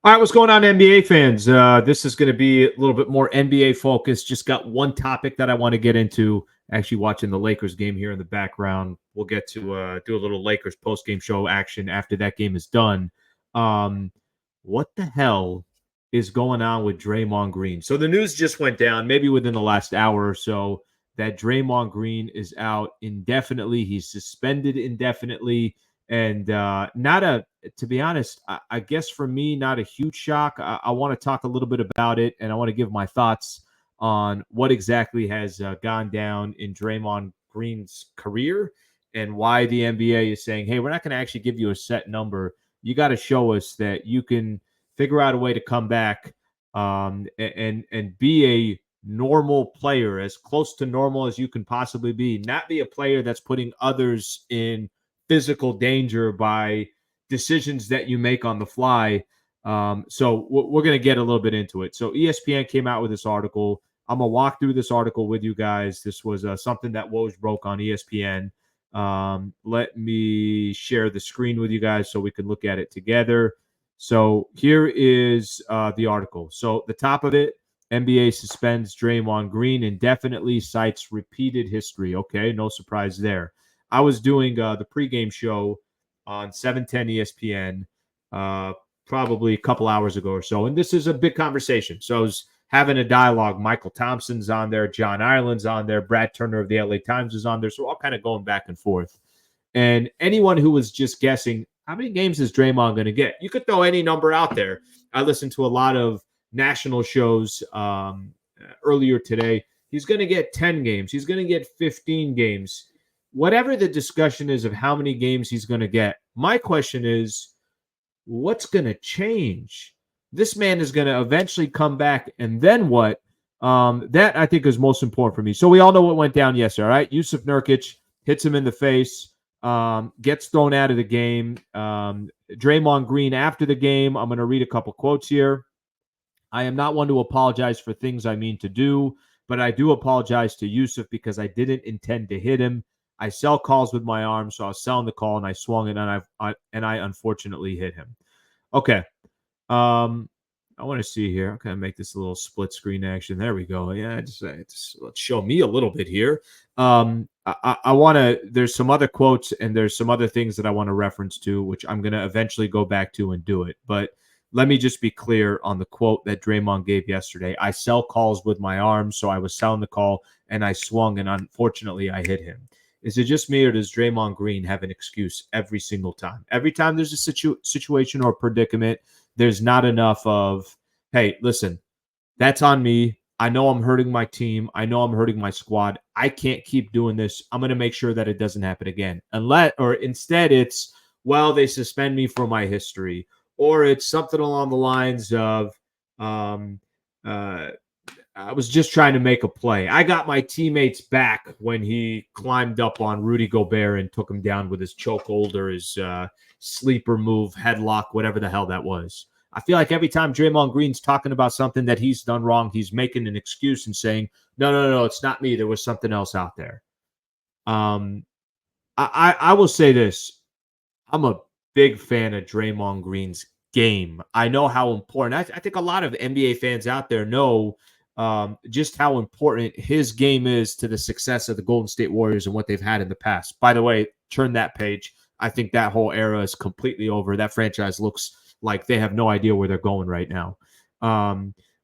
All right, what's going on, NBA fans? This is going to be a little bit more NBA focused. Just got one topic that I want to get into. Actually, watching the Lakers game here in the background. We'll get to do a little Lakers post game show action after that game is done. What the hell is going on with Draymond Green? So the news just went down, maybe within the last hour or so, that Draymond Green is out indefinitely. He's suspended indefinitely, and to be honest, I guess for me, not a huge shock. I want to talk a little bit about it, and I want to give my thoughts on what exactly has gone down in Draymond Green's career and why the NBA is saying, hey, we're not going to actually give you a set number. You got to show us that you can figure out a way to come back and be a normal player, as close to normal as you can possibly be, not be a player that's putting others in physical danger by decisions that you make on the fly. So we're going to get a little bit into it. So ESPN came out with this article. I'm going to walk through this article with you guys. This was something that Woj broke on ESPN. Let me share the screen with you guys so we can look at it together. So here is the article. So the top of it, NBA suspends Draymond Green indefinitely, cites repeated history. Okay, no surprise there. I was doing the pregame show on 710 ESPN probably a couple hours ago or so, and this is a big conversation. So I was having a dialogue. Michael Thompson's on there, John Ireland's on there, Brad Turner of the LA Times is on there, so all kind of going back and forth. And anyone who was just guessing, how many games is Draymond going to get? You could throw any number out there. I listened to a lot of national shows earlier today. He's going to get 10 games. He's going to get 15 games. Whatever the discussion is of how many games he's going to get, my question is, what's going to change? This man is going to eventually come back, and then what? That, I think, is most important for me. So we all know what went down yesterday, all right? Yusuf Nurkic hits him in the face, gets thrown out of the game. Draymond Green, after the game, I'm going to read a couple quotes here. I am not one to apologize for things I mean to do, but I do apologize to Yusuf because I didn't intend to hit him. I sell calls with my arm, so I was selling the call and I swung it, and I unfortunately hit him. Okay. I want to see here. I'm going to make this a little split screen action. There we go. Yeah, just let's show me a little bit here. I want to, there's some other quotes and there's some other things that I want to reference to, which I'm going to eventually go back to and do it. But let me just be clear on the quote that Draymond gave yesterday. I sell calls with my arms, so I was selling the call and I swung, and unfortunately I hit him. Is it just me, or does Draymond Green have an excuse every single time? Every time there's a situation or predicament, there's not enough of, hey, listen, that's on me. I know I'm hurting my team. I know I'm hurting my squad. I can't keep doing this. I'm going to make sure that it doesn't happen again. Instead, it's, well, they suspend me for my history. Or it's something along the lines of, I was just trying to make a play. I got my teammates back when he climbed up on Rudy Gobert and took him down with his chokehold or his sleeper move, headlock, whatever the hell that was. I feel like every time Draymond Green's talking about something that he's done wrong, he's making an excuse and saying, no, it's not me. There was something else out there. I will say this. I'm a big fan of Draymond Green's game. I know how important. I think a lot of NBA fans out there know just how important his game is to the success of the Golden State Warriors and what they've had in the past. By the way, turn that page. I think that whole era is completely over. That franchise looks like they have no idea where they're going right now.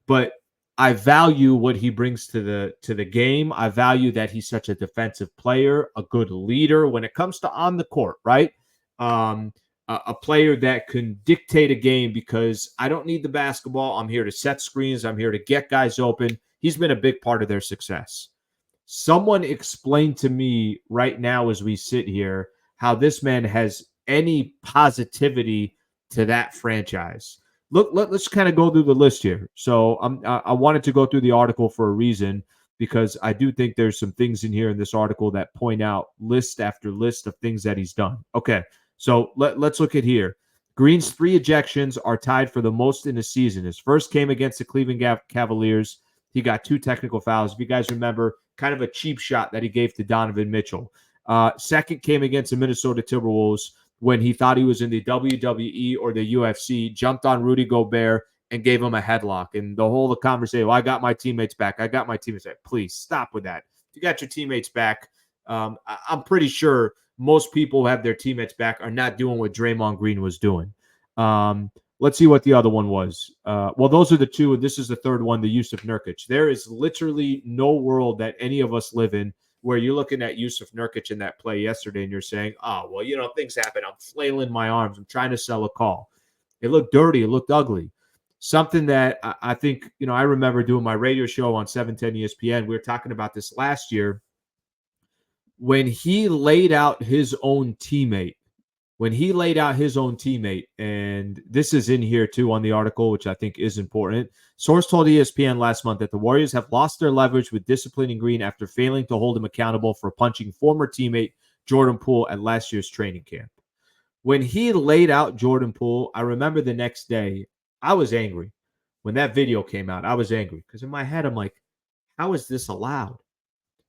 But I value what he brings to the game. I value that he's such a defensive player, a good leader when it comes to on the court, right? A player that can dictate a game because I don't need the basketball. I'm here to set screens. I'm here to get guys open. He's been a big part of their success. Someone explain to me right now as we sit here how this man has any positivity to that franchise. Look, let's kind of go through the list here. So I wanted to go through the article for a reason, because I do think there's some things in here in this article that point out list after list of things that he's done. Okay, so let's look at here. Green's 3 ejections are tied for the most in a season. His first came against the Cleveland Cavaliers. He got 2 technical fouls. If you guys remember, kind of a cheap shot that he gave to Donovan Mitchell. Second came against the Minnesota Timberwolves when he thought he was in the WWE or the UFC, jumped on Rudy Gobert and gave him a headlock. And the whole conversation, well, I got my teammates back. I got my teammates back. Please stop with that. If you got your teammates back, I'm pretty sure most people who have their teammates back are not doing what Draymond Green was doing. Let's see what the other one was. Well, those are the two. And this is the third one, the Yusuf Nurkic. There is literally no world that any of us live in where you're looking at Yusuf Nurkic in that play yesterday and you're saying, oh, well, things happen. I'm flailing my arms. I'm trying to sell a call. It looked dirty. It looked ugly. Something that I think, I remember doing my radio show on 710 ESPN. We were talking about this last year when he laid out his own teammate. And this is in here too on the article, which I think is important. Source told ESPN last month that the Warriors have lost their leverage with disciplining Green after failing to hold him accountable for punching former teammate Jordan Poole at last year's training camp. When he laid out Jordan Poole, I remember the next day, I was angry. When that video came out, I was angry because in my head, I'm like, how is this allowed?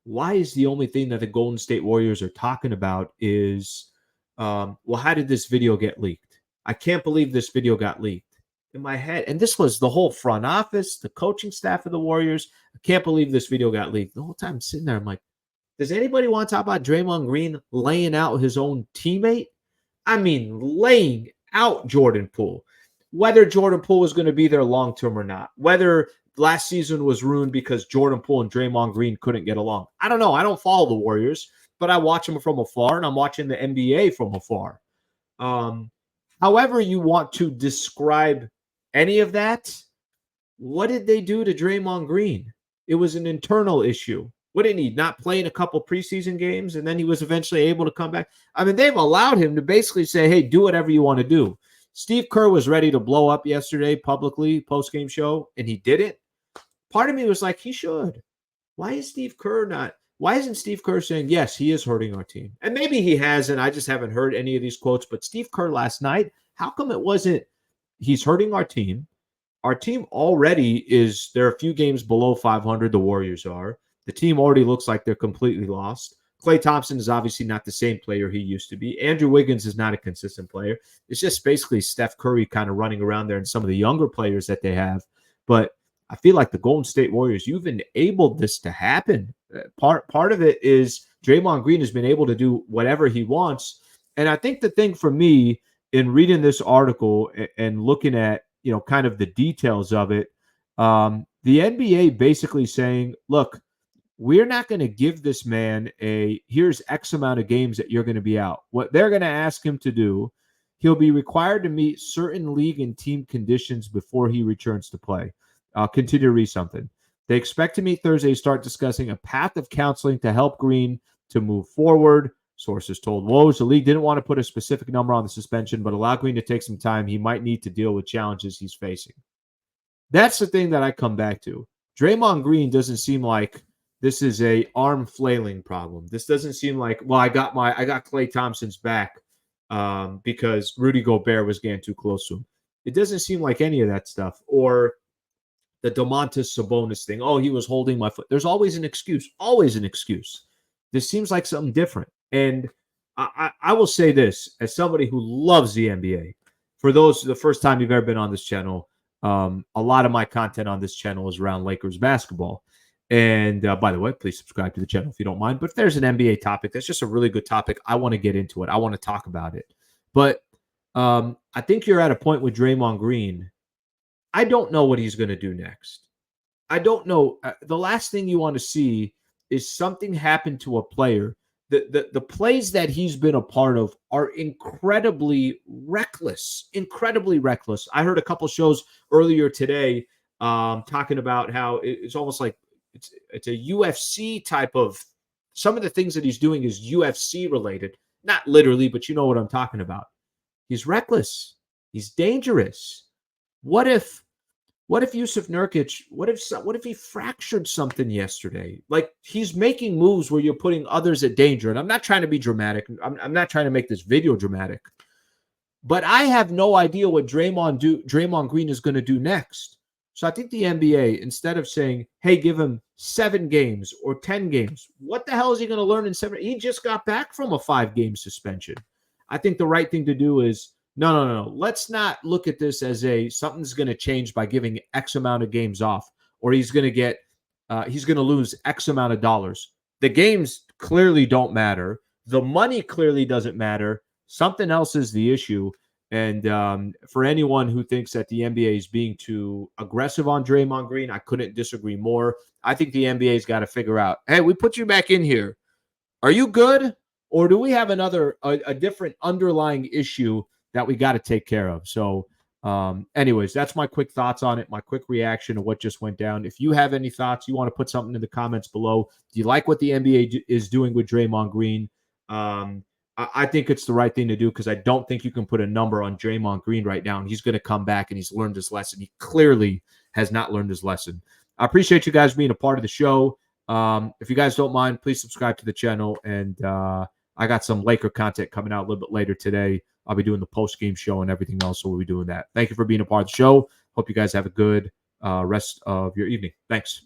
Why is the only thing that the Golden State Warriors are talking about is, well, how did this video get leaked? I can't believe this video got leaked. In my head, and this was the whole front office, the coaching staff of the Warriors. I can't believe this video got leaked. The whole time I'm sitting there, I'm like, does anybody want to talk about Draymond Green laying out his own teammate? I mean, laying out Jordan Poole. Whether Jordan Poole was going to be there long term or not, whether last season was ruined because Jordan Poole and Draymond Green couldn't get along. I don't know. I don't follow the Warriors, but I watch them from afar, and I'm watching the NBA from afar. However you want to describe any of that, what did they do to Draymond Green? It was an internal issue. What did he not play in a couple preseason games, and then he was eventually able to come back? I mean, they've allowed him to basically say, hey, do whatever you want to do. Steve Kerr was ready to blow up yesterday publicly, post-game show, and he didn't. Part of me was like, he should. Why isn't Steve Kerr saying, yes, he is hurting our team? And maybe he has, and I just haven't heard any of these quotes. But Steve Kerr last night, how come it wasn't, he's hurting our team? Our team already is, they're a few games below 500, the Warriors are. The team already looks like they're completely lost. Klay Thompson is obviously not the same player he used to be. Andrew Wiggins is not a consistent player. It's just basically Steph Curry kind of running around there and some of the younger players that they have. But I feel like the Golden State Warriors, you've enabled this to happen. Part of it is Draymond Green has been able to do whatever he wants. And I think the thing for me in reading this article and looking at, kind of the details of it, the NBA basically saying, look, we're not going to give this man here's X amount of games that you're going to be out. What they're going to ask him to do, he'll be required to meet certain league and team conditions before he returns to play. I'll continue to read something. They expect to meet Thursday, start discussing a path of counseling to help Green to move forward. Sources told Woj the league didn't want to put a specific number on the suspension, but allow Green to take some time. He might need to deal with challenges he's facing. That's the thing that I come back to. Draymond Green doesn't seem like this is a arm flailing problem. This doesn't seem like, well, I got Klay Thompson's back because Rudy Gobert was getting too close to him. It doesn't seem like any of that stuff. Or the Domantas Sabonis thing. Oh, he was holding my foot. There's always an excuse. Always an excuse. This seems like something different. And I will say this, as somebody who loves the NBA, for those, the first time you've ever been on this channel, a lot of my content on this channel is around Lakers basketball. And by the way, please subscribe to the channel if you don't mind. But if there's an NBA topic, that's just a really good topic. I want to get into it. I want to talk about it. But I think you're at a point with Draymond Green. I don't know what he's going to do next. I don't know. The last thing you want to see is something happen to a player. The plays that he's been a part of are incredibly reckless. Incredibly reckless. I heard a couple shows earlier today talking about how it's almost like it's a UFC type of, some of the things that he's doing is UFC related. Not literally, but you know what I'm talking about. He's reckless. He's dangerous. What if Yusuf Nurkic, what if he fractured something yesterday? Like, he's making moves where you're putting others at danger. And I'm not trying to be dramatic. I'm not trying to make this video dramatic. But I have no idea what Draymond Green is going to do next. So I think the NBA, instead of saying, hey, give him 7 games or 10 games, what the hell is he going to learn in 7? He just got back from a 5-game suspension. I think the right thing to do is no. Let's not look at this as something's going to change by giving X amount of games off, or he's going to lose X amount of dollars. The games clearly don't matter. The money clearly doesn't matter. Something else is the issue. And for anyone who thinks that the NBA is being too aggressive on Draymond Green, I couldn't disagree more. I think the NBA's got to figure out, hey, we put you back in here. Are you good? Or do we have a different underlying issue that we got to take care of? So anyways, that's my quick thoughts on it, my quick reaction to what just went down. If you have any thoughts, you want to put something in the comments below. Do you like what the NBA is doing with Draymond Green? I think it's the right thing to do because I don't think you can put a number on Draymond Green right now, and he's going to come back and he's learned his lesson. He clearly has not learned his lesson. I appreciate you guys being a part of the show. If you guys don't mind, please subscribe to the channel, and I got some Laker content coming out a little bit later today. I'll be doing the post-game show and everything else, so we'll be doing that. Thank you for being a part of the show. Hope you guys have a good rest of your evening. Thanks.